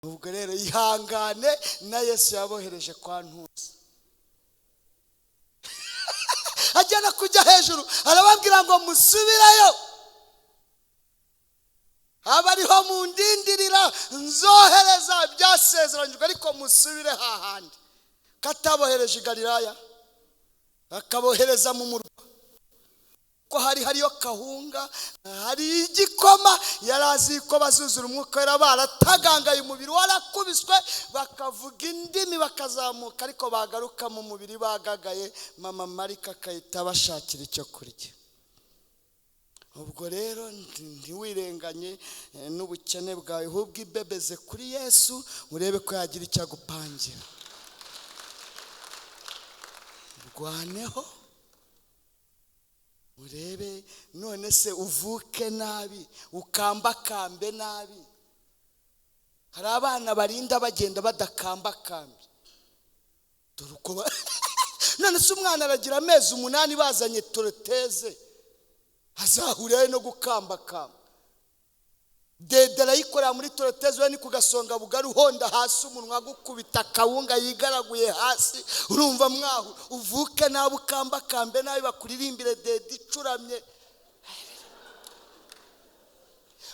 ubwo rero ihangane na Yesu yabohereje kwa Ntuzi ajyana kujya hejuru arababwira ngo musubireyo abariho mundindirira nzohereza byasezeranyijwe ariko musubire hahandi katabohereje i Galilaya akabohereza mu murwa ko hariyo kahunga hari igikoma yarazi ko bazuzura umwuka wera baratagangaye umubiri warakubiswe bakavuga indimi bakazamuka ariko bagaruka mu mubiri bagagaye mama Marika kayita bashakira icyo kurya ubwo rero ntiwirenganye n'ubukene bwawe ahubwo ibebeze kuri Yesu urebe ko yagira icyo agupangira urwaneho urebe none se uvuke nabi ukambakambe nabi hari abana barinda bagenda badakambakambe dore uko none se umwana aragira amezi 8 bazanye toroteze azahure no gukambakamba dedera yikorera muri toroteze we ni kugasonga bugari uhonda hasi umunwa gukubita kawunga yigaraguye hasi urumva mwaho uvuke nabi ukambakambe nabi bakuririmbire dedi icuramye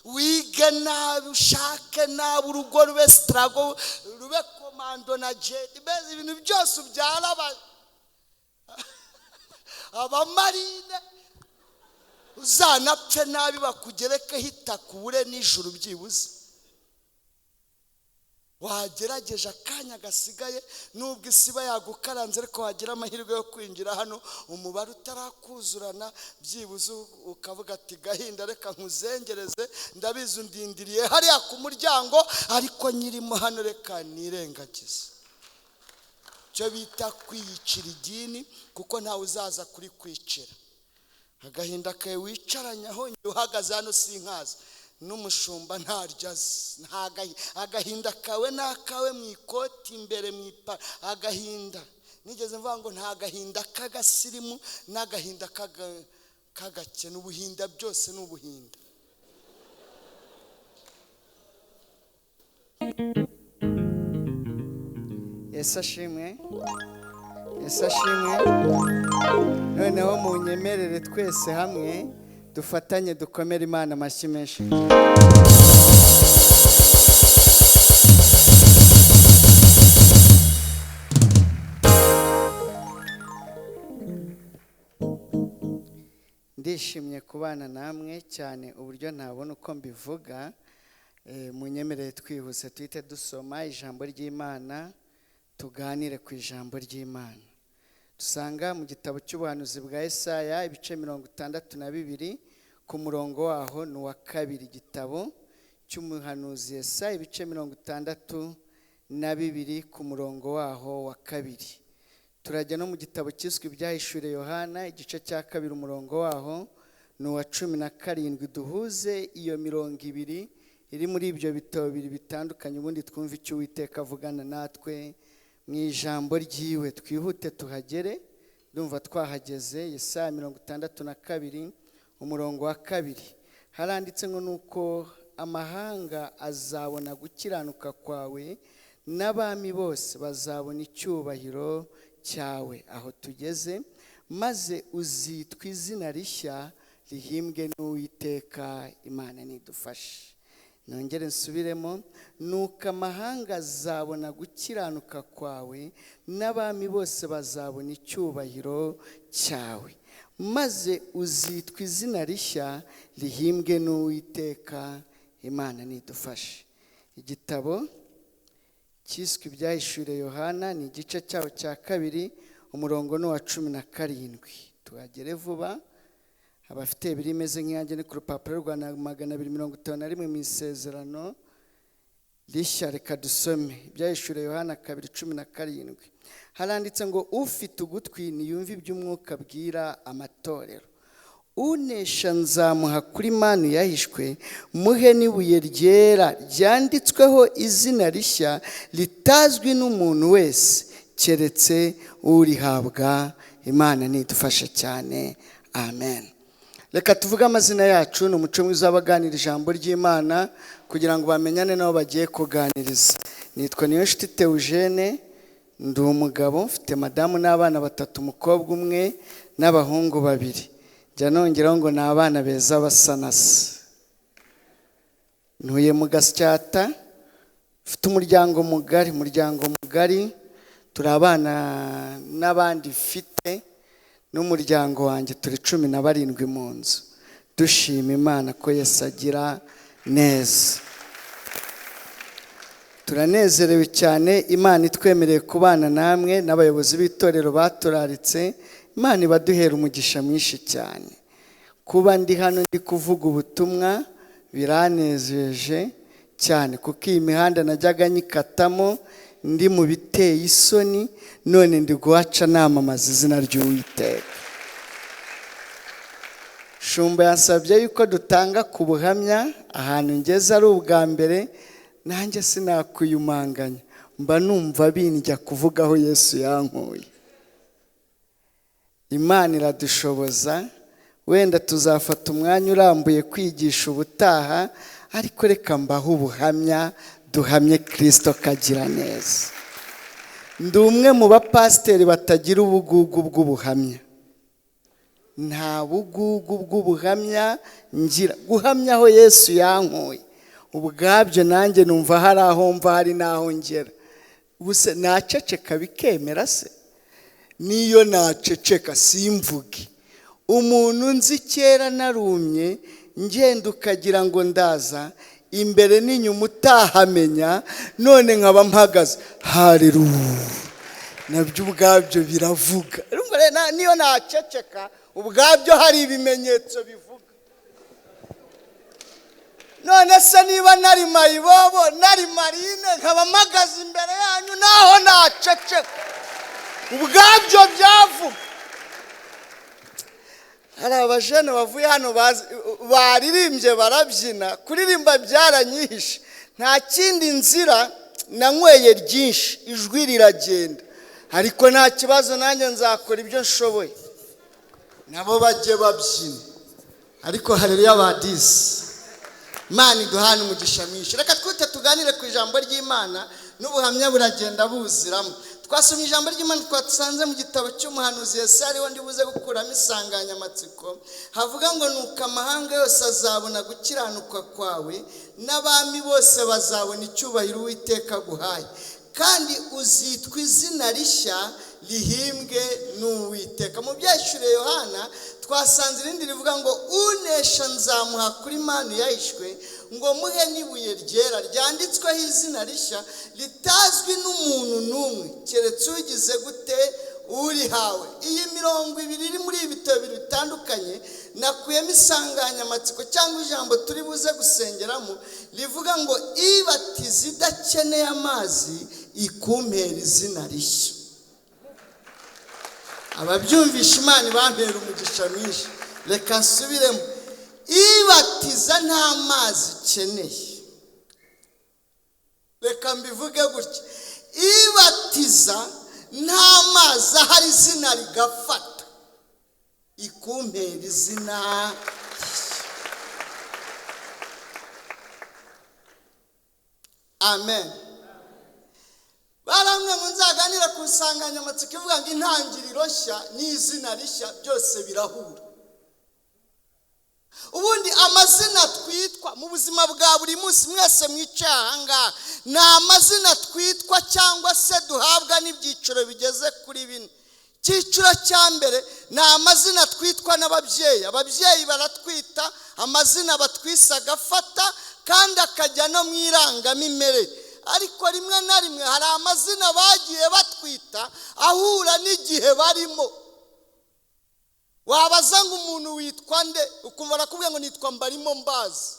wige nabi ushake nabi urugo rube strago rube komando na jedi bezi ibintu byose ubyara abamarine uzanapfe nabi bakugereke hita kubure nijuru byibuze wagerageje akanya gasigaye nubwo isiba yagukaranze ariko wagira amahirwe yo kwinjira hano umubare utarakuzurana byibuze ukavuga ati gahinda reka nkuzengereze ndabizi undindiriye hariya ku muryango ariko nyirimo hano reka nirengagize cyo bita kwiyicira idini kuko ntawe uzaza kuri kwicira agahinda kawe wicaranya aho uhagaze hano sinkaza n'umushumba ntaryazi agahinda kawe nakawe mu ikoti imbere mu ipa agahinda nigeze mvuga ngo nta gahinda kagasirimu n'agahinda kagake n'ubuhinda byose n'ubuhinda Yesu ashimwe noneho munyemerere twese hamwe dufatanye dukomere Imana amashyi menshi ndishimye kubana namwe cyane uburyo ntabona uko mbivuga munyemerere twihuse twite dusoma ijambo ry'Imana tuganire ku ijambo ry'Imana dusanga mu gitabo cy'ubuhanuzi bwa Yesaya ibice 62 ku murongo waho ni wa kabiri igitabo cy'umuhanuzi Yesaya ibice 62 ku murongo waho wa kabiri turajya no mu gitabo cyiswe Byishimo Yohana igice cya kabiri umurongo waho ni wa 17 duhuze iyo mirongo ibiri iri muri ibyo bitabo bibiri bitandukanye ubundi twumva icyo Uwiteka avugana natwe mu ijambo ryiwe twihute tuhagere ndumva twahageze Yesaya 62 umurongo wa kabiri haranditse ngo nuko amahanga azabona gukiranuka kwawe n'abami bose bazabona icyubahiro cyawe aho tugeze maze uzitwa izina rishya rihimbwe n'Uwiteka Imana nidufashe nongere nsubiremo nuko amahanga azabona gukiranuka kwawe n'abami bose bazabona icyubahiro cyawe maze uzitwa izina rishya rihimbwe n'Uwiteka Imana nidufashe igitabo cyiswe Byishimo Yohana ni igice cyawo cya kabiri umurongo no wa 17 tuhagere vuba abafite birimeze nk'yanjye ni ku rupapuro rwa 251 mu isezerano rishya reka dusome Byishimo Yohana 2:17 haranditse ngo ufite ugutwi niyumve iby'umwuka bwira amatorero unesha nzamuha kuri manu yahishwe muhe n'ibuye ryera ryanditsweho izina rishya litazwi n'umuntu wese keretse urihabwa Imana nidufashe cyane amen Reka tuvuge amazina yacu. Ni umuco mwiza w'abaganira ijambo ry'Imana kugira ngo bamenyane nabo bagiye kuganiriza. Nitwa THEOGENE, ndi umugabo, mfite madamu n'abana 3, umukobwa umwe n'abahungu 2. Jya nongeraho ngo ni abana beza basanase. Ntuye mu Gasyata, mfite umuryango mugari, turi abana n'abandi mfite n'umuryango wanjye turi 17 mu nzu. Dushima Imana ko Yesu agira neza. Turanezerewe cyane, Imana itwemereye kubana namwe n'abayobozi b'itorero baturaritse. Imana ibaduhera umugisha mwinshi cyane. Kuba ndi hano ndi kuvuga ubutumwa biranezeje cyane, kuko iyi mihanda najyaga nyikatamo ndi mu biteye isoni, none ndi guhaca namamaza izina ry'Uwiteka. Shumba yansabye yuko dutanga ku buhamya ahantu ngeze ari ubwa mbere, nanjye sinakuyumanganya, mba numva bindya kuvuga aho Yesu yankuye. Imana iradushoboza, wenda tuzafata umwanya urambuye kwigisha ubutaha, ariko reka mbaho ubuhamya duhamye Kristo kagira neza. Ndi umwe mu bapasiteri batagira ubugugu bw'ubuhamya. Nta bugugu bw'ubuhamya ngira, guhamya aho Yesu yankuye ubwabyo nanjye numva hari aho mva, hari n'aho ngera. Ubuse naceceka bikemera se? Niyo naceceka simvuge. Umuntu nzi kera narumye ngenda ukagira ngo ndaza, imbere n'inyuma utahamenya, none nkaba mpagaze. Haleluya. Nabyo ubwabyo biravuga. Niyo naceceka ubwabyo hari ibimenyetso bivuga. None se niba nari mayibobo, nari marine, nkaba mpagaze imbere yanyu, naho naceceka ubwabyo byavuga. Hari abajene bavuye hano baririmbye barabyina, kuririmba byaranyihishe. Nta kindi nzira, nanyweye ryinshi, ijwi riragenda. Ariko nta kibazo, nanjye nzakora ibyo nshoboye, nabo bajye babyina. Ariko haleluya badisi. Imana iduhana umugisha mwinshi. Reka twite tuganire ku ijambo ry'Imana, n'ubuhamya buragenda buziramo. Twasomye ijambo ry'Imana twasanze mu gitabo cy'umuhanuzi Yesaya, ariho ndi buze gukuramo insanganyamatsiko. Havuga ngo nuko amahanga yose azabona gukiranuka kwawe, n'abami bose bazabona icyubahiro Uwiteka aguhaye, kandi uzitwa izina rishya rihimbwe n'Uwiteka. Mu byashure Yohana twasanze irindi rivuga ngo unesha nzamuha kuri manu yahishwe, ngo muhe n'ibuye ryera ryanditsweho izina rishya ritazwi n'umuntu n'umwe keretse ugize gute urihawe. Iyi 20 iri muri ibitabo bitandukanye nakuyemo insanganyamatsiko cyangwa ijambo turi buze gusengeramo rivuga ngo ibatiza idakeneye amazi ikumpera izina rishya. Ababyumvisha Imana bampera umugisha mwinshi. Reka nsubiremo. Ibatiza nta mazi ikeneye. Reka mbivuge gutya. Ibatiza nta mazi ahari, izina rigafata ikumpera izina. Amen. Baramwe ngo nzaganira ku nsanganyamatsiko ivuga ngo intangiriro nshya n'izina rishya byose birahura. Ubundi amazina twitwa mu buzima bwa buri munsi, mwese mwicahanga, ni amazina twitwa cyangwa se duhabwa n'ibyiciro bigeze kuri 4. Cyiciro cya mbere ni amazina twitwa n'ababyeyi. Ababyeyi baratwita amazina batwisa agafata kandi akajya no mu irangamimerere. Ariko rimwe na rimwe hari amazina bagiye batwita ahura n'igihe barimo. Wabaza ngo umuntu witwa nde, ukumva arakubwira ngo nitwa Mbarimo Mbazi,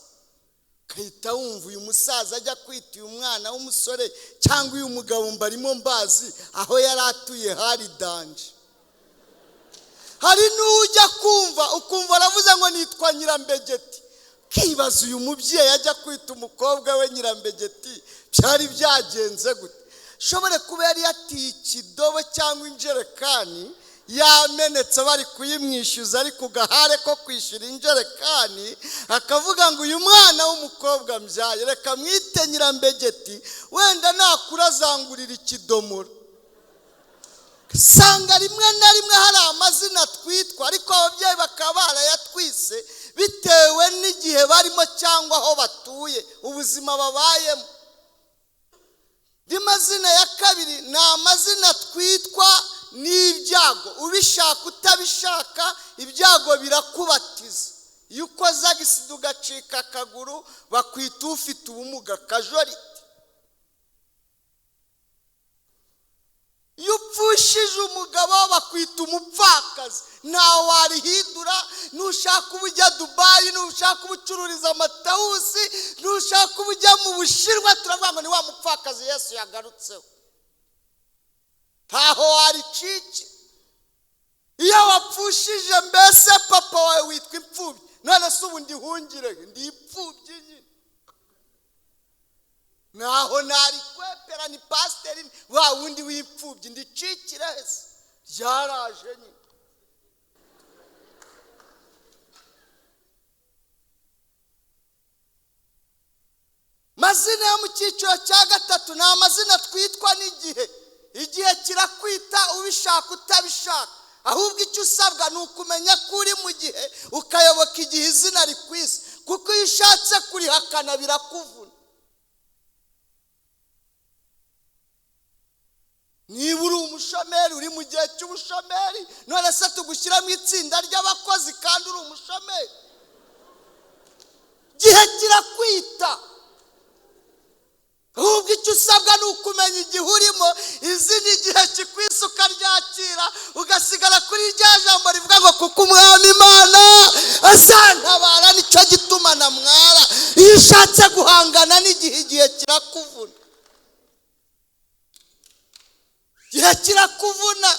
kahita wumva uyu musaza ajya kwita uyu mwana w'umusore cyangwa uyu mugabo Mbarimo Mbazi, aho yari atuye hari danje. Hari n'ujya kumva ukumva aravuze ngo nitwa Nyirambegeti, kibaza uyu mubyeyi ajya kwita umukobwa we Nyirambegeti byari byagenze gute? Shobore kuba yari yatiye ikidobo cyangwa injerekani yamenetse bari kuyimwishyuza ari ku gahare ko kwishyura injerekani, akavuga ngo uyu mwana w'umukobwa mbyaye reka mwite Nyirambegeti, wenda nakura azangurira ikidomoro. Sanga rimwe na rimwe hari amazina twitwa, ariko ababyeyi bakaba barayatwise bitewe n'igihe barimo cyangwa aho batuye, ubuzima babayemo. Amazina ya kabiri ni amazina twitwa n'ibyago. Ubishaka utabishaka ibyago birakubatiza. Iyo ukoze agisida ugacika akaguru bakwita ufite ubumuga, kajoriti. Iyo upfushije umugabo bakwita umupfakazi, ntawe warihindura. Nushaka ubujya Dubai, nushaka ubucururiza amatawusi, nushaka ubujya mu Bushinwa, turavuga ngo ni wa mupfakazi Yesu yagarutseho. Ntaho waricike. Iyo wapfushije mbese papa wawe witwa imfubyi, none se ubu ndihungire ndi imfubyi nyine. Naho nari kwepera ni pasiteri wa wundi w'imfubyi ndicikira hese, byaraje nyine. Mazina yo mu cyiciro cya gatatu ni amazina twitwa n'igihe. Igihe kirakwita ubishaka utabishaka, ahubwo icyo usabwa ni ukumenya ko uri mu gihe ukayoboka igihe izina rikwise, kuko iyo ushatse kurihakana birakuvuna. Niba uri umushomeri uri mu gihe cy'ubushomeri, none se tugushyira mu itsinda ry'abakozi kandi uri umushomeri? Igihe kirakwita, ahubwo icyo usabwa ni ukumenya igihe urimo, izina igihe kikwise ukaryakira, ugasigara kuri rya jambo rivuga ngo kuko umwami Imana azantabara, nicyo gituma namwara. Iyo ushatse guhangana n'igihe, igihe kirakuvuna. Igihe kirakuvuna,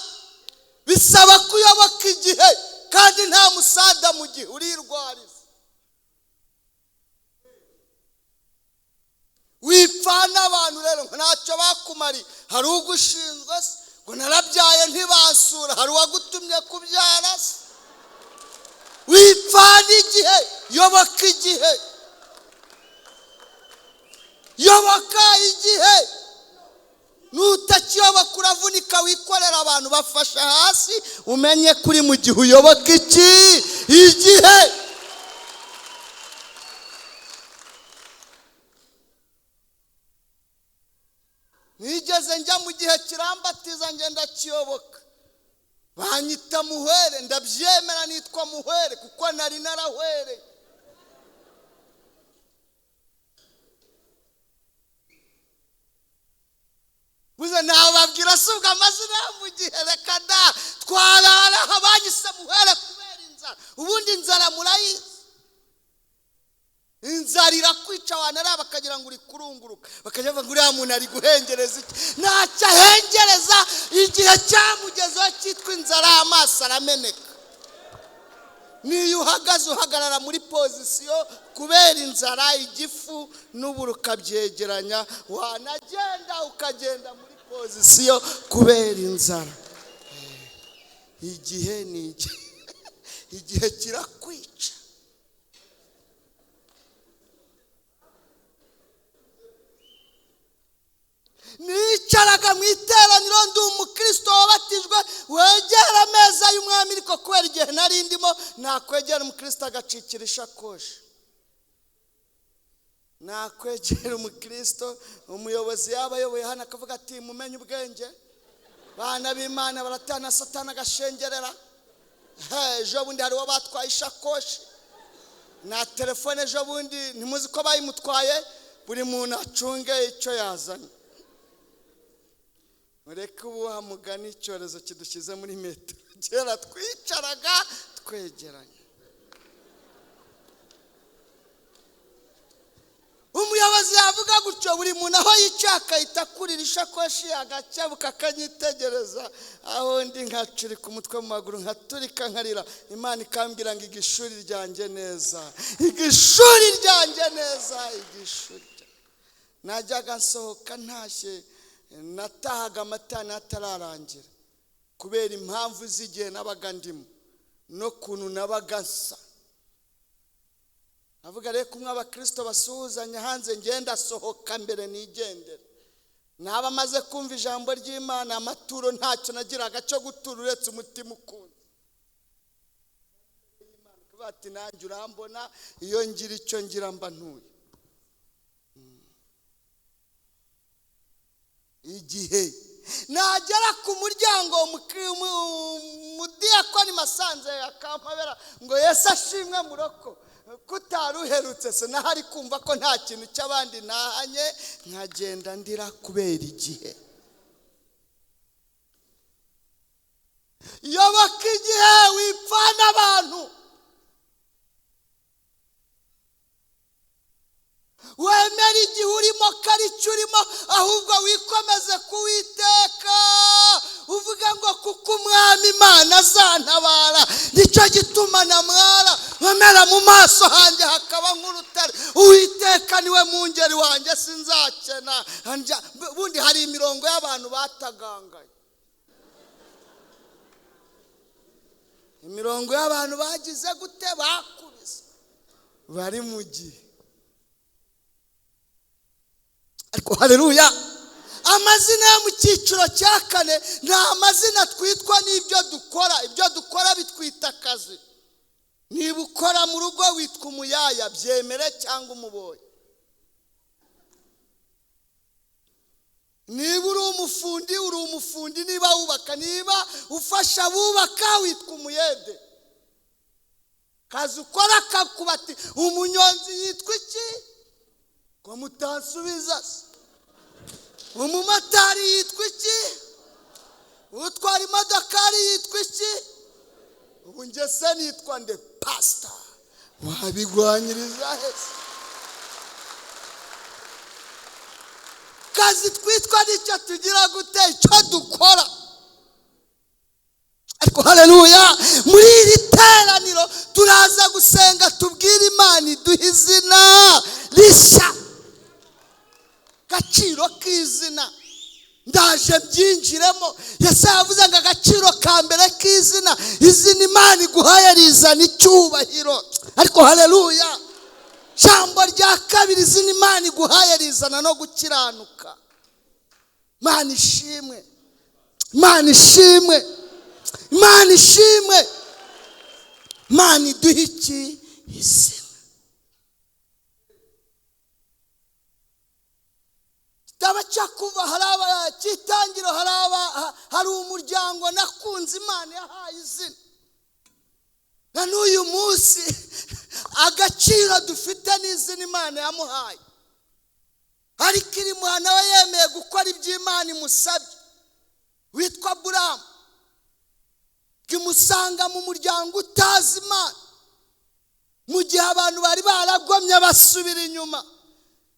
bisaba kuyoboka igihe, kandi nta musada mu gihe urirwariza. Wipfana abantu rero ntacyo bakumari. Hari ugushinzwe se ngo narabyaye ntibansura, hari uwagutumye kubyara se. Wipfana igihe, yoboka igihe, yoboka igihe. Nutakiyoboka uravunika, wikorera abantu bafasha hasi. Umenye kuri mu gihe uyoboka iki igihe. Nigeze njya mu gihe kirambatiza ngenda kiyoboka, banyita muhwere, ndabyemera nitwa muhwere kuko nari narahwereye. Buze nababwira subwa amazina mu gihe, reka da twarara abanyise muhwere kubera inzara. Ubundi inzara murayizi, inzara irakwica wanara bakagira ngo uri kurunguruka, bakajya bavuga ngo uriya muntu ari guhengereza iki. Ntacyo ahengereza, igihe cyamugezeho cyitwa inzara, amaso arameneka. Niyo uhagaze uhagarara muri pozisiyo kubera inzara, igifu n'uburu ukabyegeranya. Wanagenda ukagenda muri pozisiyo kubera inzara. Igihe ni igihe kirakwica. Nicaraga mu iteraniro ndi umukristo wabatijwe, wegera ameza y'umwami, ariko kubera igihe nari ndimo nakwegera umukristo agacikira ishakoshi. Nakwegera umukristo, umuyobozi yaba ayoboye hano akavuga ati mumenye ubwenge, bana b'Imana baratana Satani agashengerera. Ejo bundi hari uwo batwaye ishakoshi na telefone, ejo bundi ntimuzi ko bayimutwaye. Buri muntu acunge icyo yazanye. Mureke ubuha mugani icyorezo kidushyize muri metero. Kera twicaraga twegeranye. Umuyobozi yavuga gutyo, buri muntu aho yicyaka itakurira ishakoshi agakebuka akanyitegereza, aho ndi nkacurika umutwe mu maguru nkaturika nkarira. Imana ikambwira ngo igishuri ryanjye neza, igishuri ryanjye neza, igishuri. Najyaga nsohoka ntashye, natahaga amatana atararangira. kubera impamvu z'igihe nabaga ndimo no kuntu nabaga nsa. Avuga rero kumwe abakristo basuhuzanya hanze ngenda sohoka mbere nigendera. Naba maze kumva ijambo ry'Imana amaturo ntacyo nagiraga cyo gutura uretse umutima ukunda. Bati nanjye urambona iyo ngira icyo ngira mba ntuye. Igihe nagera ku muryango mudiyakoni masanze akampabera ngo Yesu ashimwe muroko kutaruherutse se nahari kumva ko nta kintu cy'abandi nahanye nkagenda ndira kubera igihe. Yoboka igihe wipfana abantu. Wemera igihe urimo karicyo urimo ahubwo wikomeze kuwiteka uvuga ngo kuko umwami Imana azantabara nicyo gituma namwara nkomera mu maso hanjye hakaba nk'urutare. Uwiteka niwe mungeri wanjye sinzakena. Bundi hari imirongo y'abantu batagangaye, imirongo y'abantu bagize gute bakubise bari mu gihe. Ariko haleluya, amazina yo mu cyiciro cya kane nta mazina twitwa n'ibyo dukora. Ibyo dukora bitwita akazi. Niba ukora mu rugo witwa umuyaya, byemere cyangwa umuboyi. Niba uri umufundi uri umufundi. Niba wubaka, niba ufasha abubaka witwa umuyede. Kazi ukora kakubati. Umunyonzi yitwa iki? Ko mutansubiza se. Umumotari yitwa iki? Utwara imodokari yitwa iki? Ubu nge se nitwa nde? Pastor. Wabigwanyiriza hese. Kazi twitwa nicyo tugira gute icyo dukora. Ariko haleluya, muri iri teraniro turaza gusenga tubwire Imana iduha izina rishya. Gaciro k'izina ndaje byinjiremo. Yesu yavuze ngo agaciro ka mbere k'izina, izina Imana iguhaye rizana icyubahiro. Ariko haleluya, jambo rya kabiri izina Imana iguhaye rizana no gukiranuka. Imana ishimwe, Imana ishimwe, Imana ishimwe. Imana iduha iki? Izina. Tabacakuva haraba cyitangiro hari umuryango nakunze Imana yahaye izina. Na n'uyu munsi agaciro dufite n'izina Imana yamuhaye. Ariko iri mwana we yemeye gukora iby'Imana imusabye. Witwa Aburahamu. Kimusanga mu muryango utazi Imana. Mu gihe abantu bari baragomye basubira inyuma.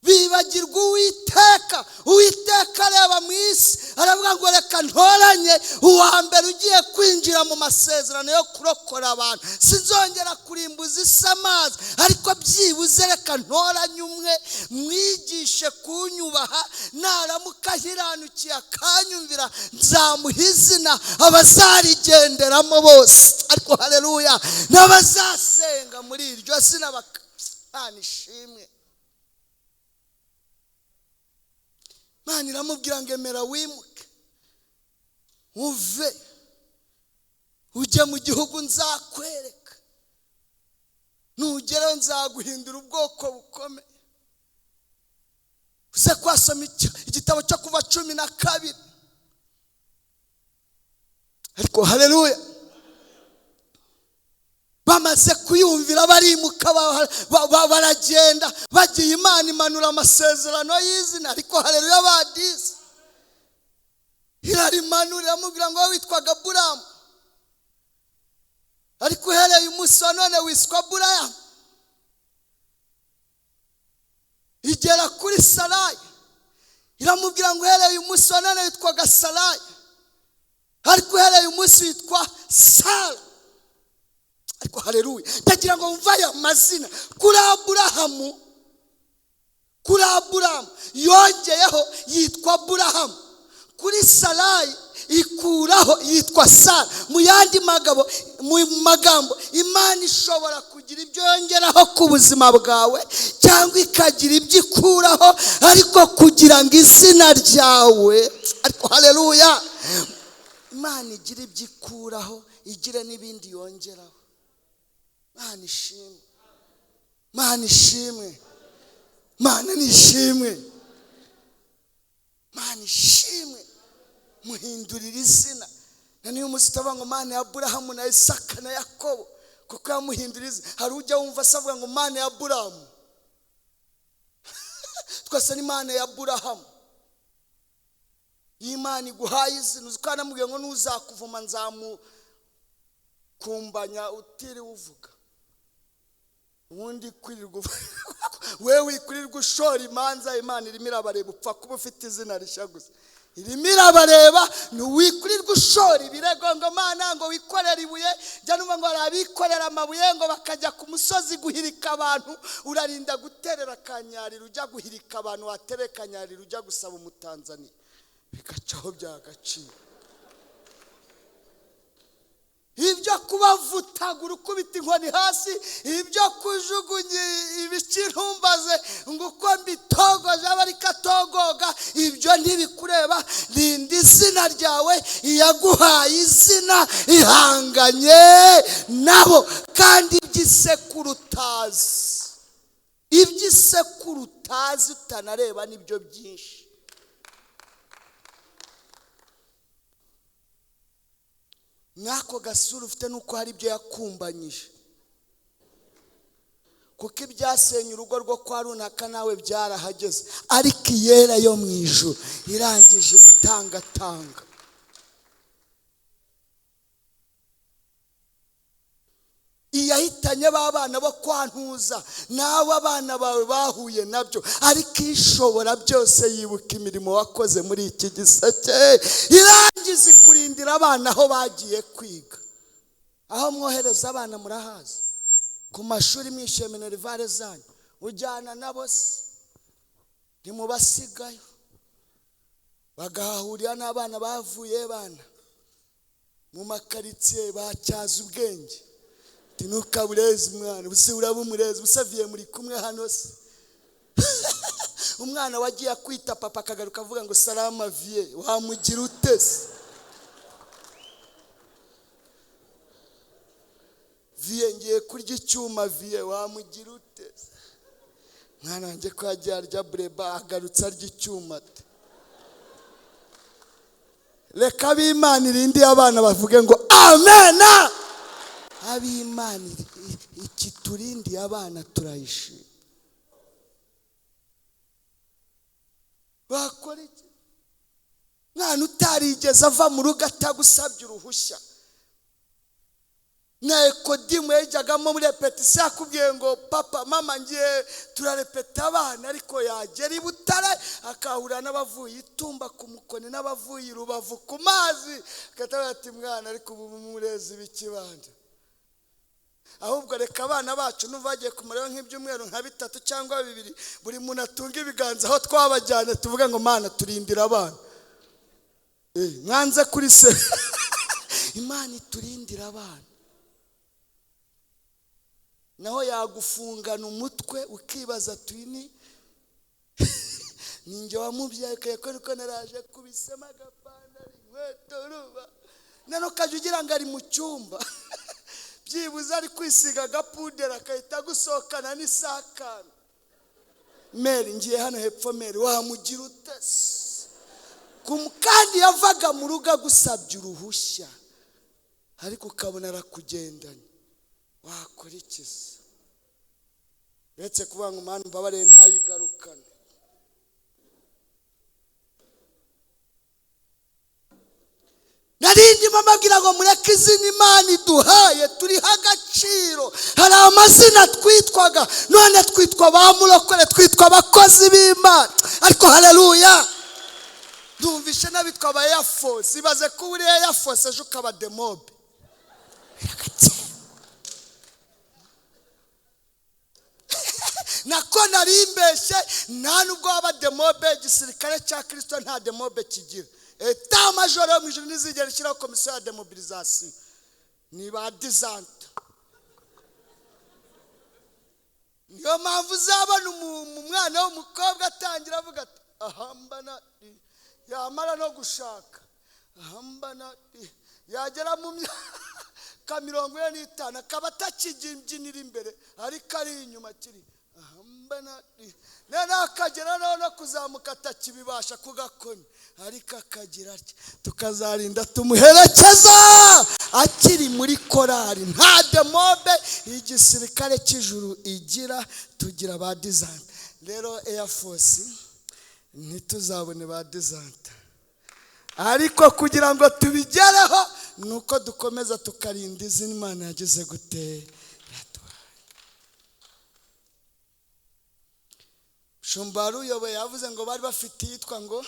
Bibagirwa Uwiteka. Uwiteka areba mu isi aravuga ngo reka ntoranye uwa mbere ugiye kwinjira mu masezerano yo kurokora abantu. Sinzongera kurimbuza isi amazi, ariko byibuze reka ntoranye umwe mwigishe kunyubaha. Naramuka ahiranukiye akanyumvira nzamuha izina abazarigenderamo bose. Ariko haleluya, n'abazasenga muri iryo zina Imana ishimwe. Imana iramubwira ngo emera wimuke uve ujye mu gihugu nzakwereka. Nugeraho nzaguhindura ubwoko bukomeye. Uze kwasoma igitabo cyo Kuva 12. Ariko haleluya, bamaze kuyumvira barimuka baragenda bagiye. Imana imanura amasezerano y'izina. Ariko haleluya, badize irarimanura amubwira ngo witwaga Aburahamu, ariko uhereye umunsi wa none wiswa Aburahamu. Igera kuri Sarayi iramubwira ngo uhereye umunsi wa none witwaga Sarayi, ariko uhereye umunsi witwa Sara. Ariko haleluya, ndagira ngo mva aya mazina. Kuri Aburahamu yongeyeho yitwa Aburahamu. Kuri Sarayi ikuraho yitwa Sara. Mu yandi magambo Imana ishobora kugira ibyo yongeraho ku buzima bwawe cyangwa ikagira ibyo ikuraho, ariko kugira ngo izina ryawe, ariko haleluya, Imana igira ibyo ikuraho, igira n'ibindi yongeraho. Imana ishimwe, Imana ishimwe, Imana nishimwe, Imana ishimwe. Muhindurira izina. Na niyo musitaba ngo Imana ya Aburahamu na Isaka na Yakobo, kuko yamuhindurira izina. Hari ujya wumva asavuga ngo Imana ya Aburahamu. Twese ni Imana ya Aburahamu. Imana iguhaye izina, uzikana mubwiye ngo nuzakuvuma nzamukumbanya utiri uvuga. Ubundi kwirirwa wewe kwirirwa ushora imanza, Imana irimo irabareba upfa kuba ufite izina rishya gusa. Irimo irabareba nuwikwirirwa ushora ibirego ngo Mana ngo wikorera ibuye, jya numva ngo arabikorera amabuye ngo bakajya ku musozi guhirika abantu, urarinda guterera kanyarira ujya guhirika abantu, watere kanyarira ujya gusaba umutanzania, bigacaho byagaciro. Ibyo kubavutagura ukubita inkoni hasi, ibyo kujugunya ibikirumbaze ngo uko mbitogoje abarikatogoga, ibyo ntibikureba. Rinda izina ryawe, iyaguhaye izina ihanganye nabo. Kandi iby'isekuru utazi utanareba nibyo byinshi. Nako gasura ufite nuko hari ibyo yakumbanyije, kuko ibyasenye urugo rwo kwa runaka nawe byarahageze, ariko iyera yo mu ijuru irangije tanga. Iyahitanye babana bo kwantuza, nawe abana bawe bahuye nabyo, ariko ishobora byose yibuka imirimo wakoze muri iki giseke, irangiza ikurindira abana aho bagiye kwiga. Aho mwohereza abana murahazi, ku mashuri mwishe minerivare zanyu, ujyana nabo se ntimubasigayo, bagahahurira n'abana bavuye bana mu makaritsiye bacyaza ubwenge. Tinukaburezi mwana, buse urabumurezi, busaviye muri kumwe hano se. Umwana wagiye kwita papa akagaruka avuga ngo salama vie, wamugira utese? Vie ngiye kurya icyuma, vie wamugira utese? Mwana wanjye ko yagiye arya breba agarutse arya icyuma ate. Reka b'Imana irindi abana bavuge ngo amena. Ab'Imana iki turindi abana turayishima. Bakora iki? Mwana utarigeze ava mu rugo atagusabye uruhushya. Na Ekodimu yajyagamo muri repetition akubwiye ngo papa mama ngiye turarepeta abana, ariko yagera i Butare akahura n'abavuye Itumba ku Mukoni n'abavuye i Rubavu ku mazi, akatavuga ati mwana ariko ubu murezi b'ikibanda. Ahubwo reka abana bacu nuvagiye kumureba nk'ibyumweru nka 3 cyangwa 2, buri muntu atunga ibiganza aho twabajyana, tuvuga ngo Mana turindira abana. Mwanze kuri se. Imana iturindira abana. Naho yagufungana umutwe ukibaza twini ninjye wamubyaye ko naraje kubisema agapanda inkweto ruba, nano kaje ugira ngo ari mu cyumba. Byibuze ari kwisiga agapudera akahita gusohokana n'isakana. Meri ngiye hano hepfo, Meri wamugira utese? Kandi yavaga mu rugo gusabye uruhushya, ariko ukabona arakugendanye. Wakora iki se? Uretse kuvuga ngo Mana mbabarire ntayigarukane. Narindi mababwira ngo mureke izina Imana iduhaye turiha agaciro. Hari amazina twitwaga, none twitwa ba murokore, twitwa abakozi b'Imana. Ariko haleluya, ndumvishe n'abitwa ba Air Force. Ibaze ko uri Air Force ejo ukaba demobe. Nako nubwo narimbeshye nta nubwo waba demobe igisirikare cya Kristo nta demobe kigira. Eta majoro mu ijuru nizigera ishyiraho komisiyo ya demobilisation ni ba dizante. Niyo mpamvu uzabona umwana w'umukobwa atangira avuga ati ahambana yamara no gushaka ahambana yagera mu myaka 45 akaba atakibyinira imbere ariko ari inyuma kiri ahambana nene akagera no kuzamuka atakibibasha kugakoni ariko akagira ati tukazarinda tumuherekeza akiri muri korari. Nta demobe igisirikare cy'ijuru igira, tugira ba dizante. Rero Air Force ntituzabone ba dizante, ariko kugira ngo tubigereho nuko dukomeza tukarinda izina Imana yagize gute yaduhaye. Shumbaru uyoboye yavuze ngo bari bafite yitwa ngo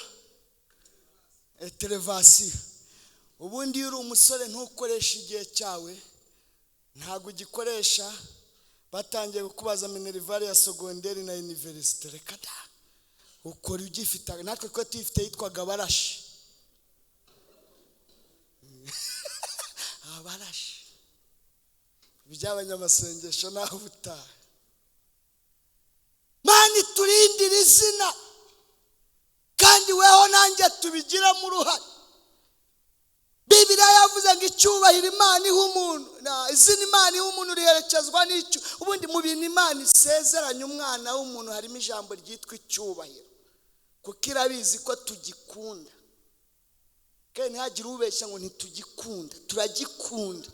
elevation. Ubundi uri umusore ntukoresha igihe cyawe, ntago ugikoresha batangiye kukubaza minerivare ya secondaire na university. Reka da ukora ugifite. Natwe ko tuyifite yitwaga barashi. Abarashi by'abanyamasengesho naho butaha. Mani turindira izina kandi weho nanjye tubigira mu ruhare. Bibiliya yavuze ngo icyubahiro Imana iha umuntu, izina Imana iha umuntu riherekezwa n'icyo. Ubundi mu bintu Imana isezeranya umwana w'umuntu harimo ijambo ryitwa icyubahiro, kuko irabizi ko tugikunda. Kandi ntihagire ubeshya ngo ntitugikunda, turagikunda.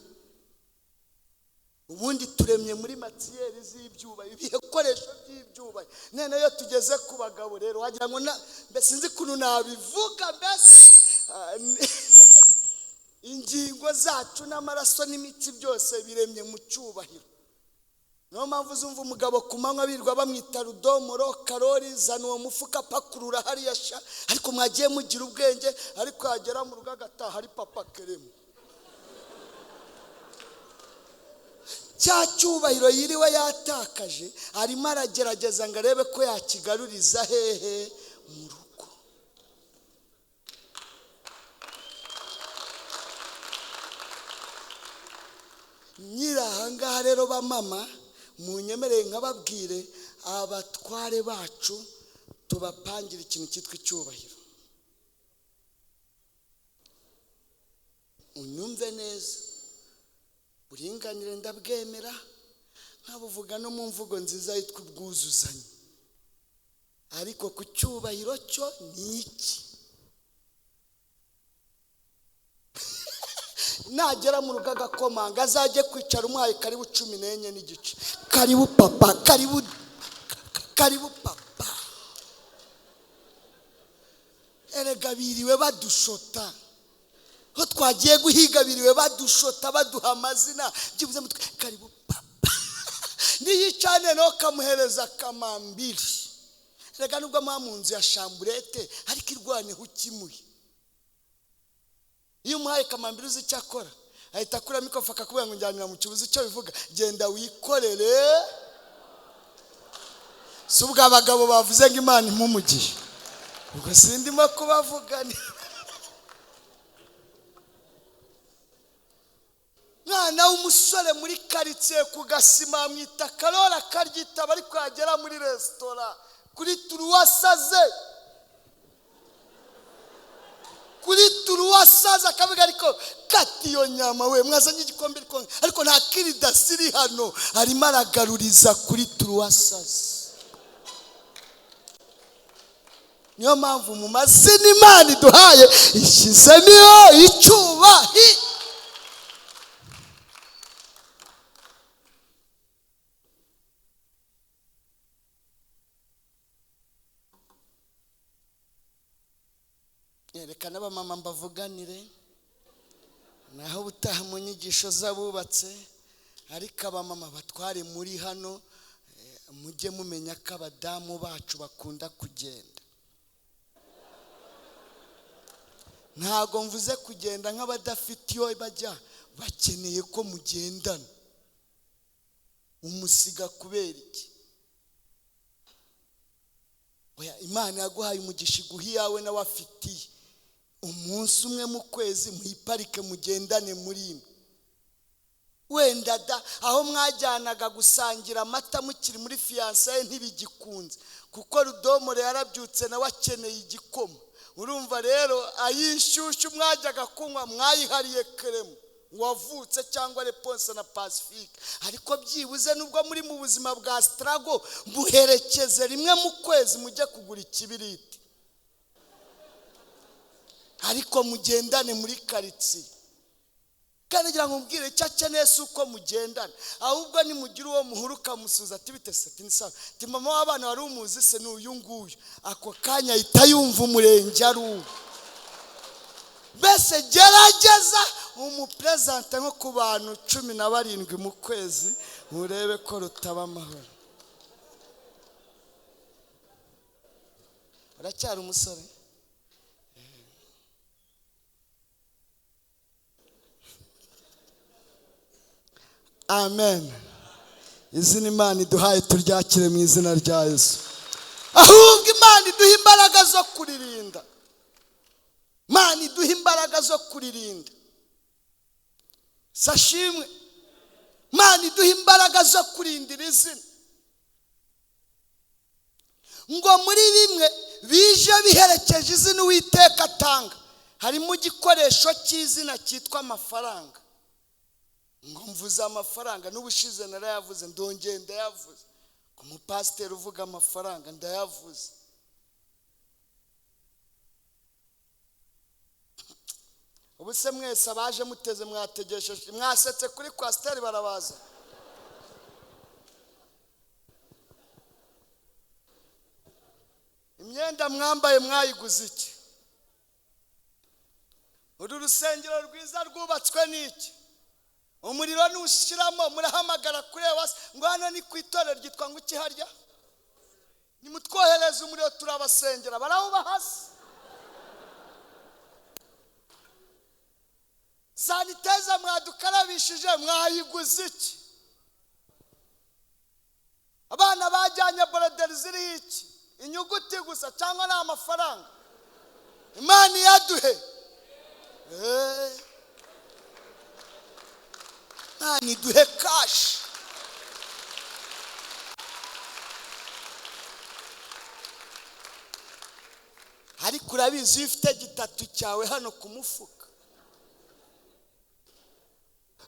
Ubundi turemye muri matiyeri z'ibyubahiro, ibikoresho by'ibyubahiro. Nene yo tugeze ku bagabo rero wagira ngo mbese sinzi kuntu nabivuga, mbese ingingo zacu n'amaraso n'imitsi byose biremye mu cyubahiro. Niyo mpamvu uzumva umugabo ku manywa birirwa bamwita rudomoro karori, zana uwo mufuka pakurura hariya sha, ariko mwagiye mugira ubwenge, ariko yagera mu rugo agataha ari papa keremo. Cya cyubahiro yiriwe yatakaje arimo aragerageza ngo arebe ko yakigaruriza hehe mu rugo. Nyirahangaha rero ba mama munyemereye nkababwire abatware bacu tubapangira ikintu cyitwa icyubahiro. Unyumve neza, uringanire ndabwemera, nkabuvuga no mu mvugo nziza yitwa ubwuzuzanye. Ariko ku cyubahiro cyo ni iki? Nagera mu rugo agakomanga azajye kwicara umuhaye karibu 14 n'igice. Karibu papa, karibu papa. Erega biriwe badushota. Ho twagiye guhiga biriwe badushota baduha amazina byibuze mutwe karibu papa. Niyicane no kamuhereza kamambiri. Erega nubwo mamunzi ya chamburete ariko irwane hukimuye. Iyo umuhaye kamambiri uzi icyo akora ahita akura mikofa akakubwira ngo njyanira mu kibuzi cyo bivuga genda wikorere. Si ubwo abagabo bavuze ngo Imana impumugishe, ubwo sindimo kubavugana. Mwana w'umusore muri quartier ku gasima mwita Karora karyita bari kwagera muri restaurant kuri turuwasaze. Kuri turuwasaza akavuga ariko kati iyo nyama we mwazanye igikombe ariko nta KIDASANZWR hano, arimo aragaruriza kuri turuwasaza. Niyo mpamvu mu mazina Imana iduhaye ishyizemo icyubahiro. Reka n'abamama mbavuganire naho butaha mu nyigisho z'abubatse, ariko abamama batware muri hano mujye mumenya ko abadamu bacu bakunda kugenda. Ntago mvuze kugenda nk'abadafite iyo bajya, bakeneye ko mugendana. Umusiga kubera iki? oya Imana yaguhaye umugisha iguhi yawe na wafitiye umunsi umwe mu kwezi muyiparike mugendane muri imwe wenda da aho mwajyanaga gusangira amata mukiri muri fiançailles ntibigikunze kuko Rudomore yarabyutse na wakeneye igikoma urumva rero ayishyushyu mwajyaga kunywa mwayihariye kremo wavutse cyangwa Reponse na Pacifique ariko byibuze nubwo muri mu buzima bwa struggle buherekeze rimwe mu kwezi mujye kugura ikibiriti ariko mugendane muri karitsiye kandi ngira ngo mbwire cyakeneye suko mugendana ahubwo ni mugira uwo muhuruka musuza ati bitese ati ni sawa ati mama w'abana wari umuzi se n'uyu nguyu ako kanya ahita yumva umurenge ari uwo bese gerageza umupresente nko ku bantu 17 mu kwezi murebe ko rutaba amahoro uracyari umusore amen izina Imana iduhaye turyakire mu izina rya Yesu ahubwo Imana iduha imbaraga zo kuririnda Imana iduha imbaraga zo kuririnda sashimwe Imana iduha imbaraga zo kurindira izina ngo muri bimwe bije biherekeje izina Uwiteka atanga harimo igikoresho cy'izina cyitwa amafaranga ngo mvuze amafaranga n'ubushize narayavuze ndongeye ndayavuze ku mupasiteri uvuga amafaranga ndayavuze ubuse mwese abaje muteze mwategesheje mwasetse kuri kwasiteri barabaza imyenda mwambaye mwayiguze iki uru rusengero rwiza rwubatswe n'iki umuriro nushiramo murahamagara kureba ngo hano ni ku itorero ryitwa ngo iki harya nimutwohereze umuriro turabasengera barawuba hasi saniteza mwadukarabishije mwayiguze iki abana bajyanye boroderi ziri iki inyuguti gusa cyangwa ni amafaranga Imana yaduhe Imana iduhe kashi ariko urabizi iyo ufite gitatu cyawe hano ku mufuka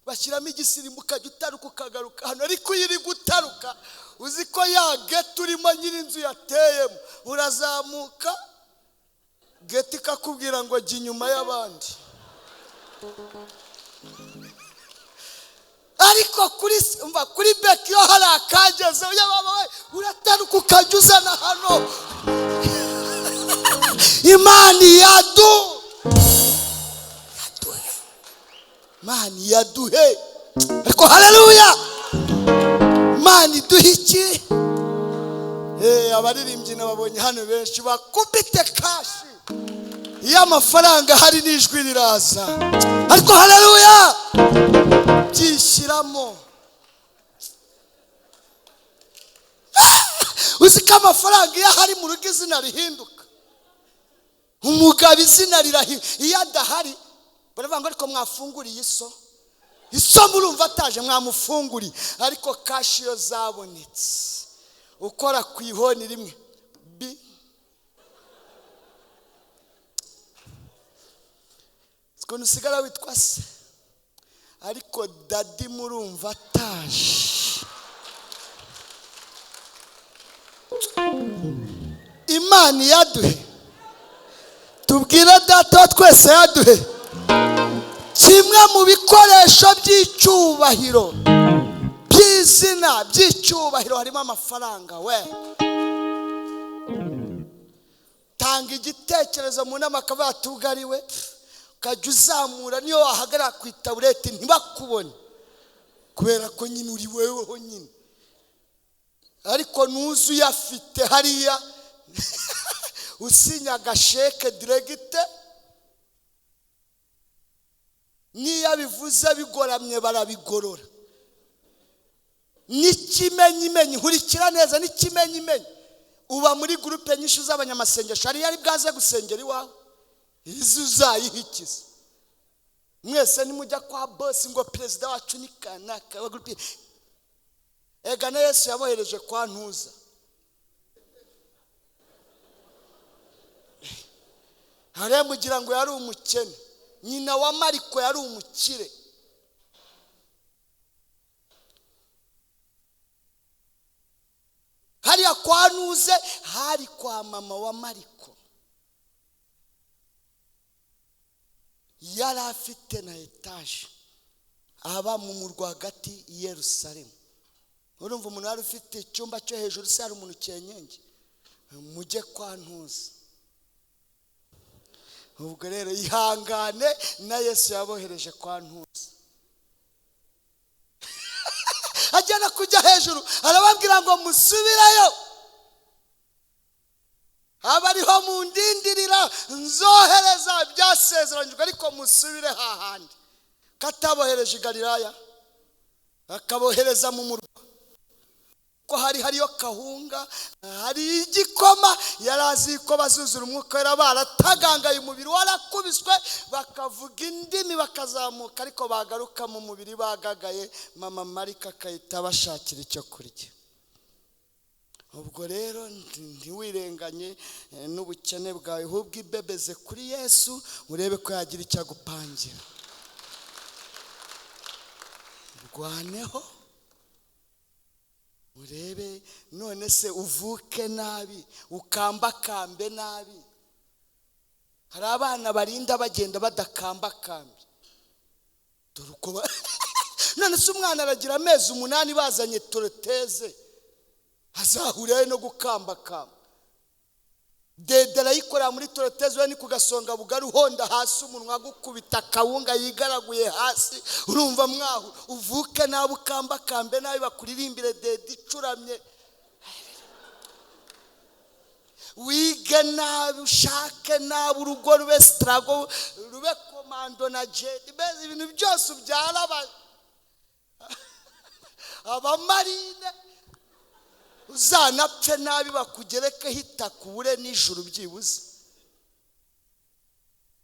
bashyiramo igisirimu ukajya utaruka ukagaruka hano ariko iyo uri gutaruka uzi ko ya geti urimo nyir'inzu yateyemo urazamuka geti ikakubwira ngo jya inyuma y'abandi ariko kuri beki yo hari akageze urataruka ukajya uzana hano Imana yaduhe ariko haleluya Imana iduhe iki abaririmbyi nababonye hano benshi bakubite kashi iyo amafaranga hari n'ijwi riraza ariko haleluya byishyiramo uzi ko amafaranga iyo hari mu rugo izina rihinduka umugabo izina rirahinduka iyo adahari baravuga ngo ariko mwafunguriye iso murumva ataje mwamufunguriye ariko kashi iyo zabonetse ukora ku ihoni rimwe ukuntu usigara witwa se ariko dadi murumva ataje Imana yaduhe tubwire data wa twese yaduhe kimwe mu bikoresho by'icyubahiro by'izina by'icyubahiro harimo amafaranga we tanga igitekerezo mu nama akavuga atugariwe ukajya uzamura niyo wahagarara ku itabureti ntibakubone kubera ko nyine uri weweho nyine ariko nuzu uyafite hariya usinya agasheke diregite niyo bivuze bigoramye barabigorora n'ikimenyimenyi nkurikira neza n'ikimenyimenyi uba muri groupe nyinshi z'abanyamasengesho ari yari bwaze gusengera iwawe izi uzayihikiza mwese nimujya kwa boss ngo president wacu ni kanaka wa groupe ega na Yesu yabohereje kwa ntuza hare mugira ngo yari umukene nyina wa Mariko yari umukire hariya kwa ntuze hari kwa mama wa Mariko yari afite na etaje aba mu murwa hagati i Yerusalemu urumva umuntu wari ufite icyumba cyo hejuru se hari umuntu cyenyenge mujye kwa ntuze ubwo rero ihangane na Yesu yabohereje kwa ntuze ajyana kujya hejuru arababwira ngo musubirayo abariho mundindirira nzohereza byasezeranyijwe ariko musubire hahandi katabohereje i Galilaya akabohereza mu murwa ko hariyo kahunga hari igikoma yarazi ko bazuzura umwuka wera baratagangaye umubiri warakubiswe bakavuga indimi bakazamuka ariko bagaruka mu mubiri bagagaye mama Marika akahita bashakira icyo kurya ubwo rero ntiwirenganye n'ubukene bwawe ahubwo ibebeze kuri Yesu urebe ko yagira icyo agupangira rwaneho urebe none se uvuke nabi ukambakambe nabi hari abana barinda bagenda badakambakambe dore uko none se umwana aragira amezi 8 bazanye toroteze azahuriye no gukambakamba dede arayikora muri toroteze we ni kugasonga bugari uhonda hasi umunwa gukubita kawunga yigaraguye hasi urumva mwaho uvuke nabi ukambakambe nabi bakuririmbire dede icuramye wige nabi ushake nabi urugo rube struggle rube komando na jet beze ibintu byose ubyara abamarine uzanapfe nabi bakugereke hita kubure nijuru byibuze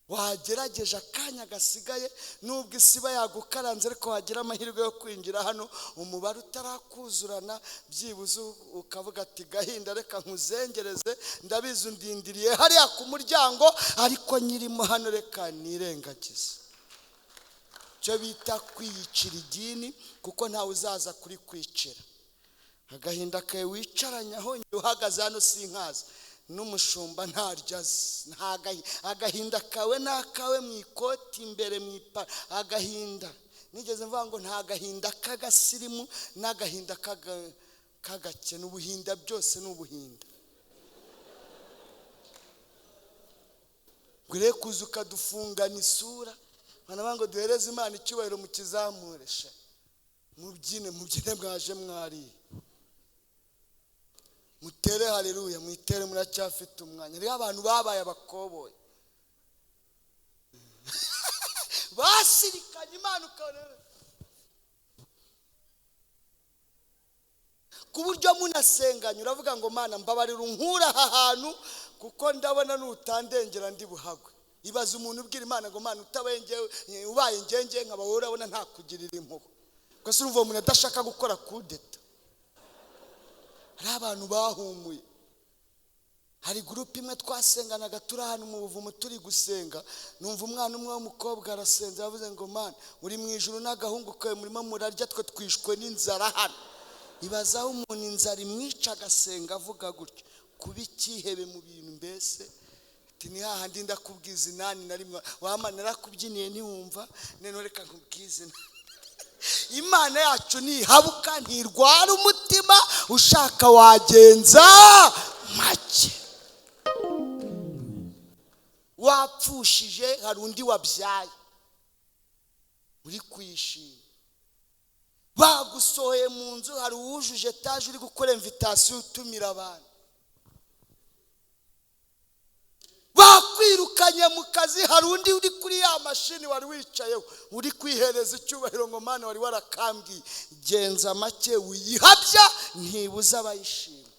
wagerageje akanya gasigaye nubwo isiba yagukaranze ariko wagira amahirwe yo kwinjira hano umubare utarakuzurana byibuze ukavuga ati gahinda reka nkuzengereze ndabizi undindiriye hariya ku muryango ariko nyirimo hano reka nirengagize cyo bita kwiyicira igini kuko ntawe uzaza kuri kwicira agahinda kawe wicaranye aho uhagaze hano sinkaza n'umushumba ntaryazi agahinda kawe nakawe mu ikoti imbere mu ipa agahinda nigeze mvuga ngo nta gahinda kagasirimu n'agahinda kagake n'ubuhinda byose n'ubuhinda gure kuza ukadufungana isura bana ngo duhereze Imana icyubahiro mu kizamuresha mubyine mwaje mwari mutere haleluya muitere muracyafite umwanya rero abantu babaye abakoboye basirikanye Imana ukarebe kuburyo munasenganya uravuga ngo Mana mbabarira unkura aha hantu kuko ndabona n'utandengera ndi buhagwe ibaza umuntu ubwira Imana ngo Mana utabengewe ubaye ngenge nkaba urabona nta kugirira impuhwe ko se urumva umuntu adashaka gukora kudeta hari abantu bahumuye hari groupe imwe twasenganaga turi hano mu buvumo turi gusenga numva umwana umwe w'umukobwa arasenza yavuze ngo Mana uri mu ijuru n'agahungu kawe murimo murarya twe twishwe n'inzara hano ibaza umuntu inzara imwica agasenga avuga gutyo kuba ikihebe mu bintu mbese ni hahandi ndakubwiza inani na rimwe wama narakubyiniye ntiwumva none reka nkubwize Imana yacu nihabuka ntirwara umutima ushaka wagenza make wapfushije hari undi wabyaye uri kwishima bagusohoye mu nzu hari uwujuje etaje uri gukora invitation utumira abantu bakwirukanye mu kazi hari undi uri kuri ya mashini wari wicayeho uri kwihereza icyubahiro ngo Mana wari warakambwiye genza make wiyihabya ntibuza abayishima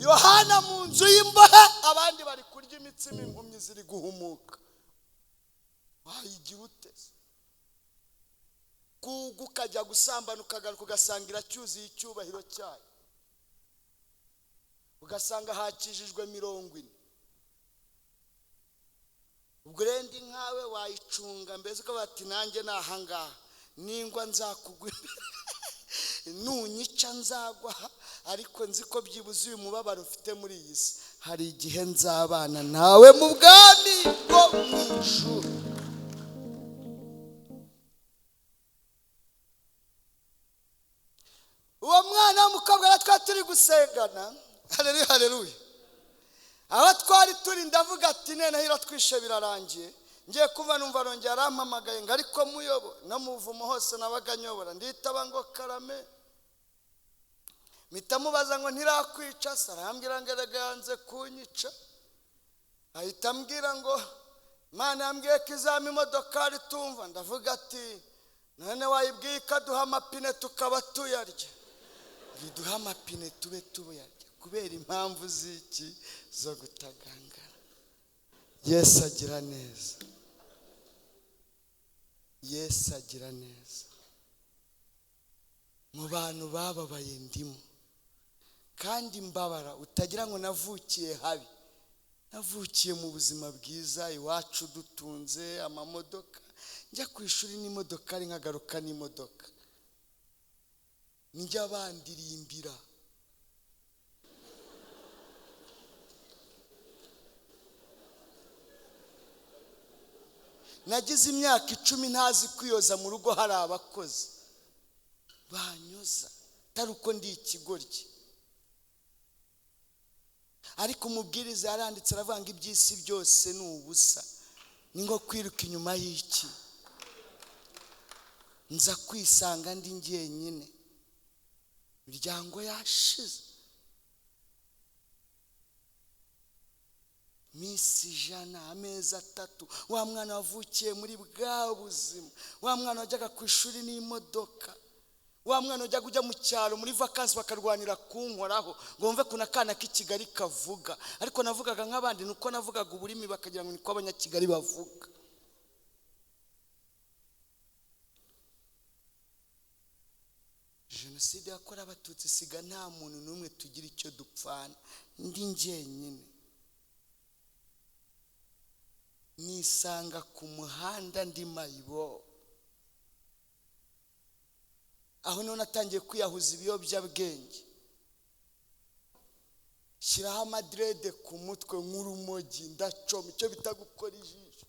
Yohana mu nzu y'imbohe, abandi bari kurya imitsima, impumyi ziri guhumuka. Wayigira ute? Ukajya gusambana ukagaruka ugasanga iracyuzuye icyubahiro cyayo, ugasanga hakijijwe 40. Ubwo rero ndi nkawe wayicunga mbese ko bati nanjye nahangaha ningwa nzakugwa nunyica nzagwa, ariko nzi ko byibuze uyu mubabaro ufite muri iyi si hari igihe nzabana nawe mu bwami bwo mu ijuru. Uwo mwana w'umukobwa twari turi gusengana, haleluya haleluya, aho twari turi ndavuga ati nene twishe birarangiye, ngiye kumva numva arongera arampamagaye ngo ariko muyobo no muvumo hose nabaga nyobora, nditaba ngo karame, mpita mubaza ngo ntirakwica, sarambwira ngo yanze kunyica, ahita ambwira ngo Imana yambwiye ko izama imodokari tumva, ndavuga ati none wayibwiye ikaduha amapine tukaba tuyarya, biduha amapine tube tuyarya kubera impamvu ziki zo gutagangara. Yesu agira neza, Yesu agira neza. Mu bantu bababaye ndimo, kandi mbabara utagira ngo navukiye habi, navukiye mu buzima bwiza, iwacu dutunze amamodoka, njya ku ishuri n'imodoka ari nkagaruka n'imodoka, njya bandirimbira. Nagize imyaka 10 ntazi kwiyoza mu rugo, hari abakozi banyoza taruko ndi ikigoryi, ariko umubwiriza yaranditse aravanga iby'isi byose ni ubusa, ni ngo kwiruka inyuma y'iki, nza kwisanga ndi njyenyine, imiryango yashize, misi 100, amezi 3, wa mwana wavukiye muri bwa buzima, wa mwana wajyaga ku ishuri n'imodoka, wa mwana wajya kujya mu cyaro muri vacances bakarwanira kunkoraho ngo mve kuna kana k'Ikigali kavuga, ariko navugaga nk'abandi nuko navugaga uburimi bakagira ngo niko abanyakigali bavuga. Jenoside yakora abatutsi siga nta muntu n'umwe tugira icyo dupfana, ndi njyenyine. Nisanga ku muhanda ndi mayibobo, aho none natangiye kwiyahuza ibiyobyabwenge, shyiraho amadrede ku mutwe nk'urumogi, ndacoma icyo bita gukora ijisho,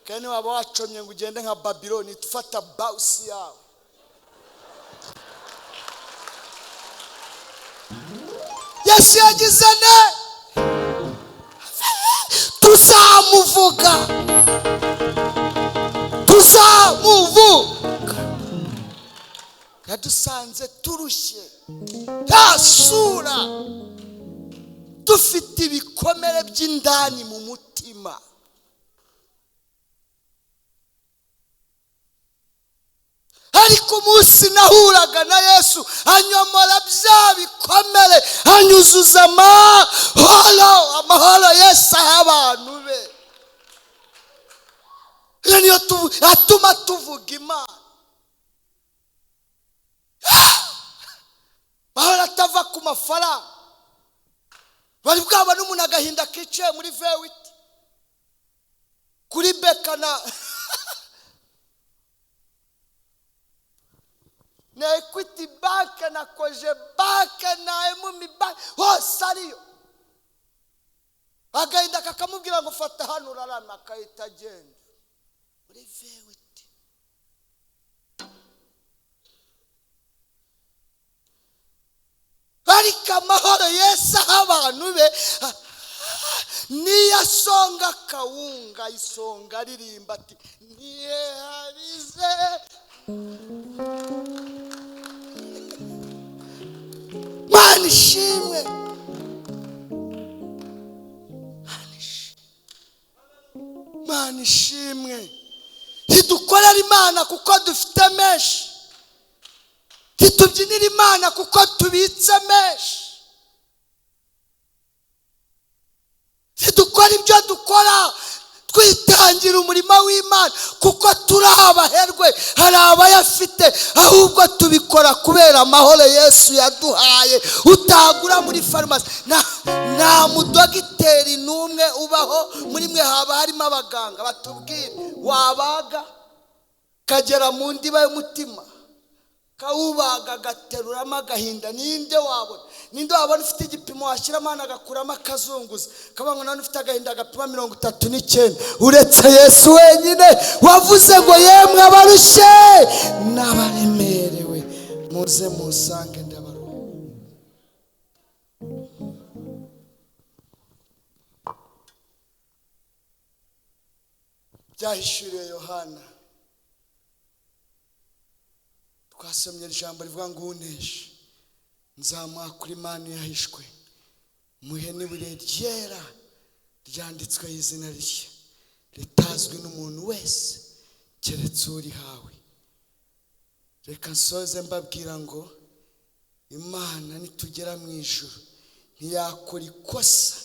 kandi waba wacomye ngo ugende nka Babiloni tufata bausi yawe. Yesu yagize ne tuzamuvuga, yadusanze turushye, nta sura, dufite ibikomere by'indani mu mutima. Ariko umunsi nahuraga na Yesu anyomora bya bikomere, anyuzuza amahoro Yesu aha abantu be. Iyo niyo atuma tuvuga Imana. Mahoro atava ku mafaranga, bari bwaba n'umuntu agahinda kicaye muri vewiti kuri bekana na Equity Bank na Koje Bank na Emumi Bank hose ariyo, agahinda kakamubwira ngo fata hano urarama, akahita agenda muri vewiti. Ariko amahoro Yesu aha abantu be, niyasonga kawunga isonga aririmba ati niyeharize Mana ishimwe. Imana ishimwe. Ntidukorera Imana kuko dufite menshi, ntitubyinira Imana kuko tubitse menshi, ntidukora ibyo dukora twitangira umurimo w'Imana kuko turi abaherwe, hari abayafite, ahubwo tubikora kubera amahoro Yesu yaduhaye. Utagura muri farumasi, nta mudogiteri n'umwe ubaho muri mwe, haba harimo abaganga batubwira wabaga kagera mu ndiba y'umutima kawubaga gateruramo agahinda. Ninde wabona ufite igipimo washyiramo agakuramo akazunguza kabango none ufite agahinda gapima 39 uretse Yesu wenyine wavuze ngo yemwe abarushe n'abaremerewe muze musange ndabaruha. Byahishuriye Yohana, twasomye ijambo rivuga ngo uneshe nzamuha kuri manu yahishwe, muhe n'ibuye ryera ryanditsweho izina rye ritazwi n'umuntu wese keretse urihawe. Reka nsoze mbabwira ngo Imana nitugera mu ijuru ntiyakora ikosa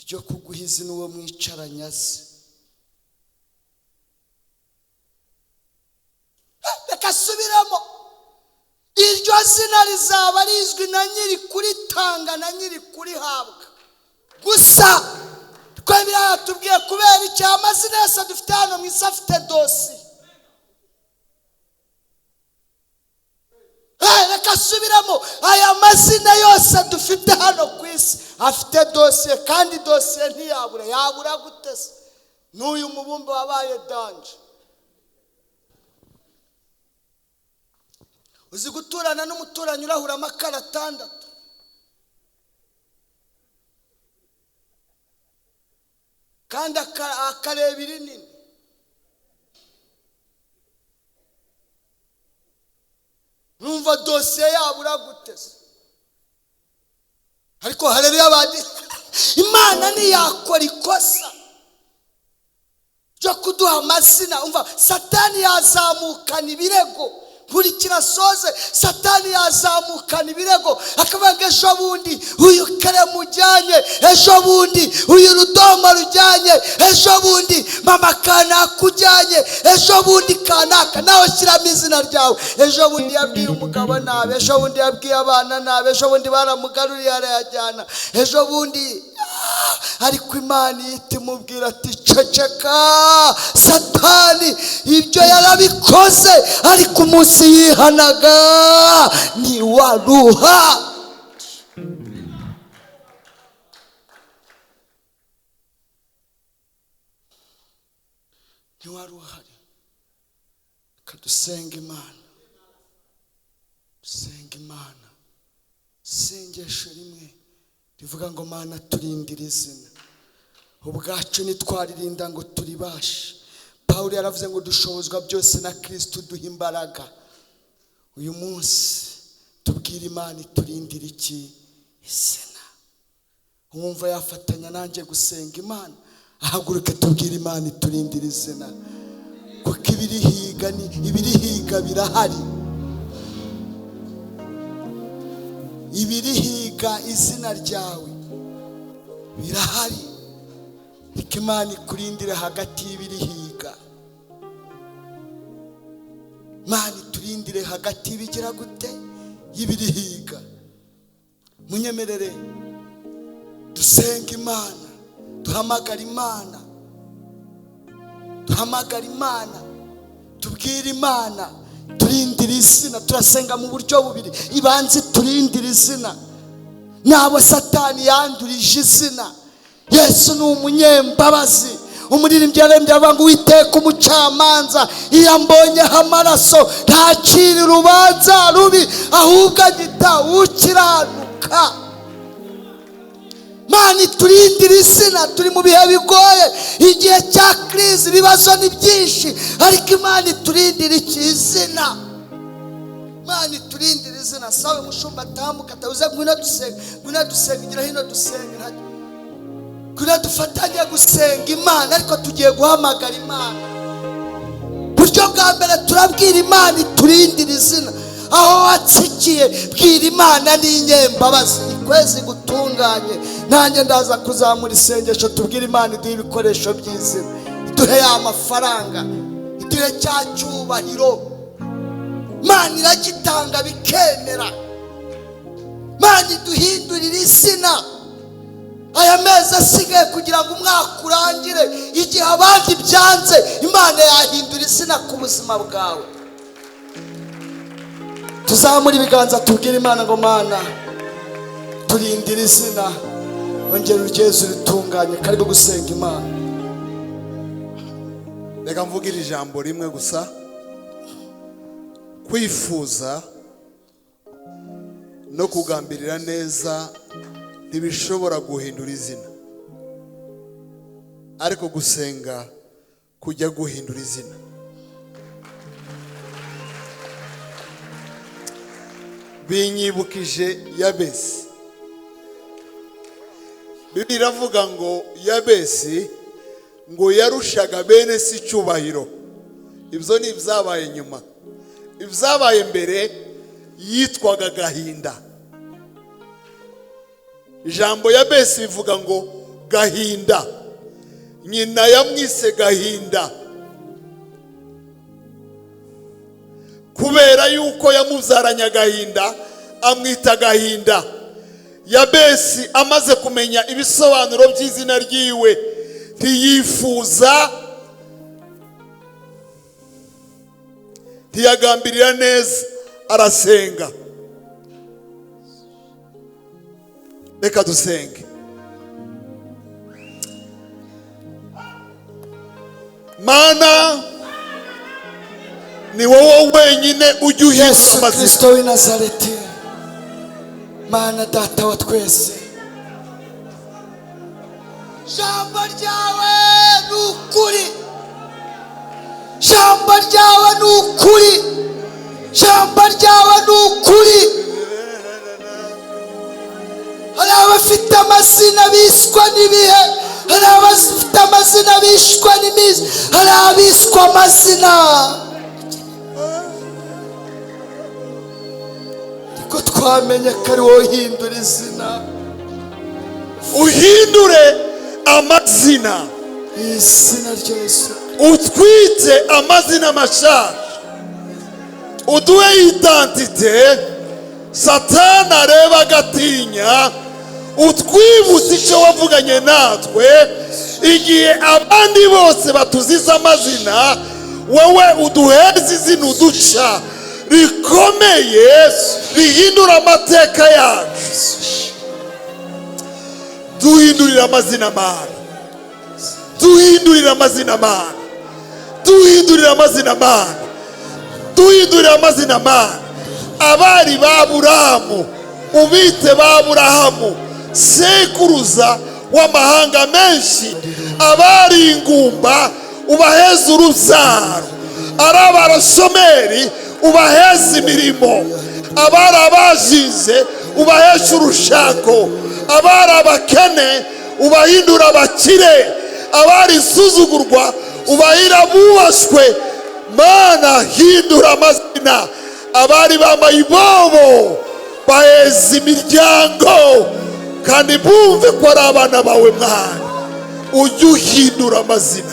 ryo kuguha izina uwo mwicaranye azi. Reka subiramo, iryo zina rizaba rizwi na nyiri kuritanga na nyiri kurihabwa gusa. Twebwe yatubwiye kubera icyo amazina yose dufite hano mu isi afite dosi. Reka subiramo, aya mazina yose dufite hano ku isi afite dosiye, kandi dosiye ntiyabura. Yabura gute se? N'uyu mubumbe wabaye danje. Uzi guturana n'umuturanyi urahura amakara 6 kandi akareba irinini. Numva dosiye yabura gute se? Ariko haleluya abandi, Imana ntiyakora ikosa ryo kuduha amazina. Umva, Satani yazamukana ibirego buri kirasoze. Satani yazamukana ibirego akabanga ejo bundi uyu kare mujyanye, ejo bundi uyu rudoma rujyanye, ejo bundi mama kana kujyanye, ejo bundi kanaka nawe shyiramo izina ryawe. Ejo bundi yabwiye umugabo nabe, ejo bundi yabwiye abana nabe, ejo bundi baramugaruriye arayajyana, ejo bundi ariko Imana ihita imubwira ati ceceka Satani, ibyo yarabikoze ariko umunsi yihanaga ntiwaruha. Ntiwaruhari. Kadusenga Imana, dusenga Imana. Sengesho rimwe rivuga ngo Mana turindire izina, ubwacu nitwaririnda ngo turibashe. Pawulo yaravuze ngo dushobozwa byose na Kristo duha imbaraga. Uyu munsi tubwire Imana turindire iki? Izina. Umva yafatanya nanjye gusenga Imana, ahaguruke tubwire Imana turindire izina, kuko ibirihiga birahari. Ibirihiga izina ryawe birahari. Reka Imana ikurindire hagati y'ibirihiga. Imana turindire hagati y'ibigira gute? Y'ibirihiga. Munyemerere dusenga Imana, duhamagara Imana, tubwire Imana turindire izina. Turasenga mu buryo bubiri. Ibanze turindire izina. Nabo Satani yandurije izina. Yesu ni umunyembabazi. Umuririmbyi yarembye avuga ngo Uwiteka umucamanza, iyo ambonyeho amaraso ntacira urubanza rubi, ahubwo agita ukiranuka. Mana turindire izina. Turi mu bihe bigoye, igihe cya krizi, ibibazo ni byinshi, ariko Imana turindire izina. Imana turindire izina. Sawe mushumba tambuka tavuze ngwino dusenga, igira hino dusenga. kugira dufatanye gusenga Imana, ariko tugiye guhamagara Imana. Buryo bwa mbere turabwira Imana iturindira izina. Aho watsikiye bwira Imana n'inyembabazi, ikwezi gutunganye. Nanjye ndaza kuzamura isengesho tubwira Imana iduhe ibikoresho by'izina, iduhe ya mafaranga, iduhe cya cyubahiro. Imana iragitanga bikemera. Imana iduhindurira izina. Aya mezi asigaye kugira ngo umwaka urangire, igihe abandi byanze, Imana yahindura izina ku buzima bwawe. Tuzamura ibiganza tubwire Imana ngo Mana turindira izina, ongera uryezu ritunganye. Karibu gusenga Imana. Reka mvugira ijambo rimwe gusa. Kwifuza no kugambirira neza ntibishobora guhindura izina, ariko gusenga kujya guhindura izina. Binyibukije Yabesi. Bibiliya iravuga ngo Yabesi ngo yarushaga bene si icyubahiro. Ibyo ni ibyabaye nyuma. Ibyabaye mbere yitwaga Gahinda. Ijambo Yabesi bivuga ngo Gahinda. Nyina yamwise Gahinda kubera yuko yamubyaranye agahinda, amwita Gahinda. Yabesi amaze kumenya ibisobanuro by'izina ryiwe, ntiyifuza, ntiyagambirira neza, arasenga. Reka dusenge. Mana, ni wowe wenyine ujya uhindura Yesu amazina. Kristo w'i Nazareti, Mana data wa twese, jambo ryawe ni ukuri, jambo ryawe ni ukuri, jambo ryawe ni ukuri. Hari abafite amazina biswa n'ibihe, hari abafite amazina bishwa n'imizi, hari abiswa amazina. Ko twamenye ko ari wowe uhindura izina. Uhindure amazina, izina rya Yesu. utwite amazina mashasha, uduhe identite Satani areba agatinya, utwibutse icyo wavuganye natwe igihe abandi bose batuziza amazina, wowe uduheze izina uduca rikomeye rihindura amateka yacu. Duhindurira amazina Mana, duhindurira amazina Mana, duhindurira amazina Mana, duhindurira amazina Mana. Abari ba Aburahamu ubite ba Aburahamu, sekuruza w'amahanga menshi. Abari ingumba ubaheze urubyaro, ari abarashomeri ubaheze imirimo, abari abajinze ubaheshe urushako, abari abakene ubahindura abakire, abari insuzugurwa ubahira bubashwe. Mana, hindura amazina. Abari ba Mayibobo baheze imiryango, kandi bumve ko ari abana bawe Mwana. Ujye uhindura amazina.